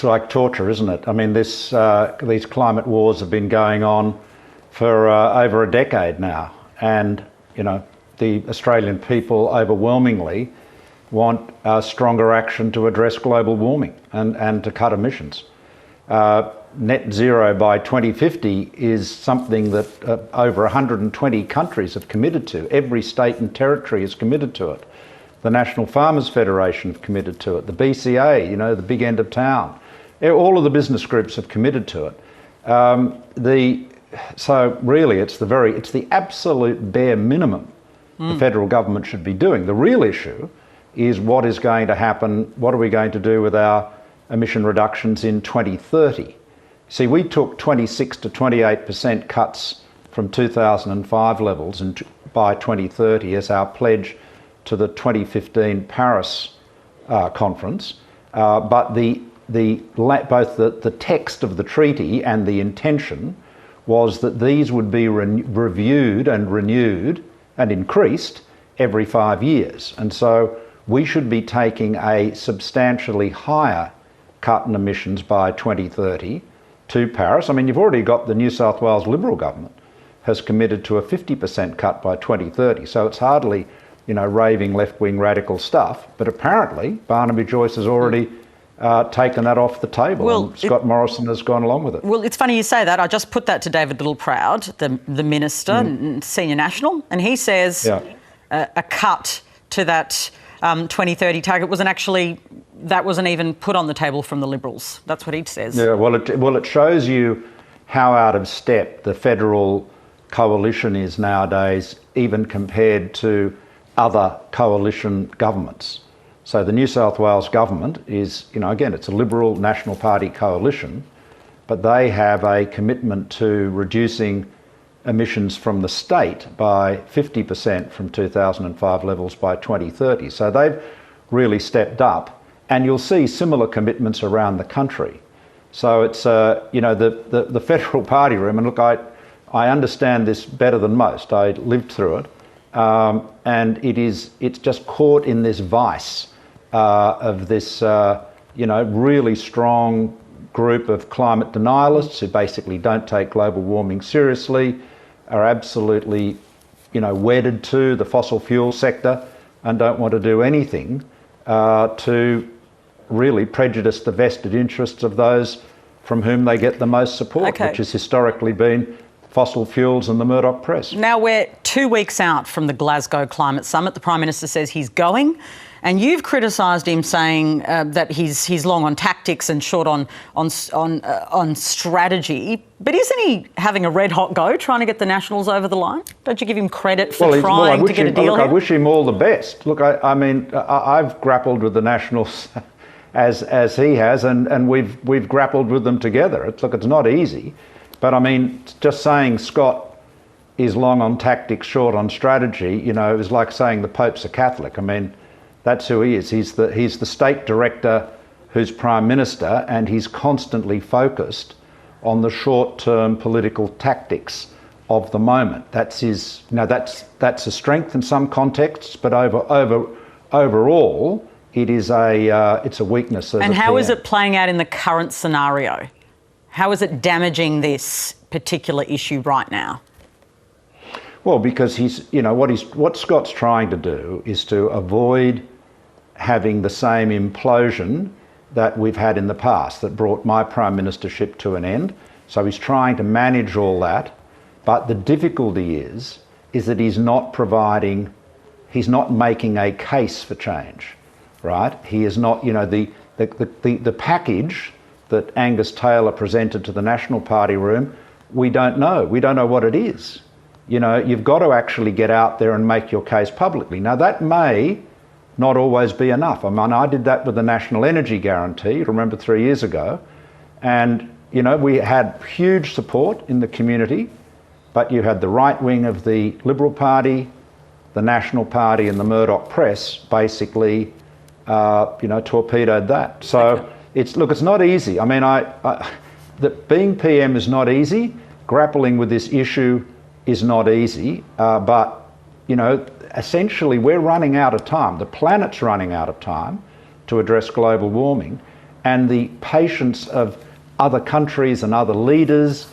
like torture, isn't it? I mean, these climate wars have been going on for over a decade now, and the Australian people overwhelmingly want stronger action to address global warming and to cut emissions. Net zero by 2050 is something that over 120 countries have committed to. Every state and territory is committed to it. The National Farmers Federation have committed to it. The BCA, the big end of town. All of the business groups have committed to it. So really it's the absolute bare minimum the federal government should be doing. The real issue is what is going to happen, what are we going to do with our emission reductions in 2030? See, we took 26 to 28% cuts from 2005 levels by 2030 as our pledge to the 2015 Paris conference, but both the text of the treaty and the intention was that these would be reviewed and renewed and increased every 5 years. And so we should be taking a substantially higher cut in emissions by 2030 to Paris. I mean, you've already got the New South Wales Liberal government has committed to a 50% cut by 2030. So it's hardly, raving left-wing radical stuff. But apparently Barnaby Joyce has already taken that off the table, and Scott Morrison has gone along with it. Well, it's funny you say that. I just put that to David Littleproud, the Minister, Senior National, and he says a cut to that 2030 target wasn't even put on the table from the Liberals. That's what he says. Yeah, well, it shows you how out of step the federal coalition is nowadays, even compared to other coalition governments. So the New South Wales government is, again, it's a Liberal National Party coalition, but they have a commitment to reducing emissions from the state by 50% from 2005 levels by 2030. So they've really stepped up, and you'll see similar commitments around the country. So it's, the federal party room, and look, I understand this better than most. I lived through it, and it's just caught in this vice of this, really strong group of climate denialists who basically don't take global warming seriously, are absolutely, wedded to the fossil fuel sector and don't want to do anything to really prejudice the vested interests of those from whom they get the most support, which has historically been fossil fuels and the Murdoch press. Now we're 2 weeks out from the Glasgow Climate Summit. The Prime Minister says he's going, and you've criticised him, saying that he's long on tactics and short on strategy. But isn't he having a red hot go trying to get the Nationals over the line? Don't you give him credit for trying to get a deal here? I wish him all the best. Look, I've grappled with the Nationals as he has, and we've grappled with them together. It's not easy. But I mean, just saying Scott is long on tactics, short on strategy, is like saying the Pope's a Catholic. I mean, that's who he is. He's the state director who's Prime Minister, and he's constantly focused on the short-term political tactics of the moment. That's his. That's a strength in some contexts, but overall, it's a weakness. And how is it playing out in the current scenario? How is it damaging this particular issue right now? Well, because what Scott's trying to do is to avoid having the same implosion that we've had in the past that brought my prime ministership to an end. So he's trying to manage all that, but the difficulty is that he's not making a case for change, right? He is not, the package that Angus Taylor presented to the National Party room, we don't know. We don't know what it is. You've got to actually get out there and make your case publicly. Now, that may not always be enough. I mean, I did that with the National Energy Guarantee, remember 3 years ago, and, we had huge support in the community, but you had the right wing of the Liberal Party, the National Party and the Murdoch press basically, torpedoed that. So it's not easy. I mean, being PM is not easy. Grappling with this issue is not easy, but, essentially we're running out of time. The planet's running out of time to address global warming. and the patience of other countries and other leaders,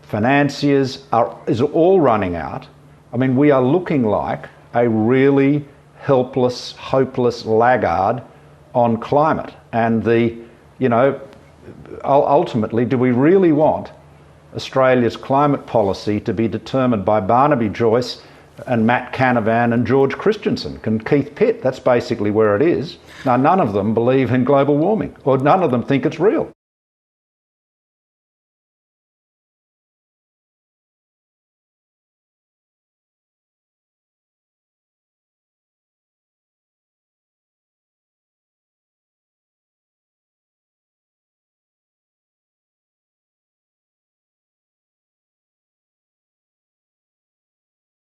financiers, is all running out. I mean, we are looking like a really helpless, hopeless laggard on climate. And ultimately, do we really want Australia's climate policy to be determined by Barnaby Joyce and Matt Canavan and George Christensen and Keith Pitt? That's basically where it is. Now, none of them believe in global warming, or none of them think it's real.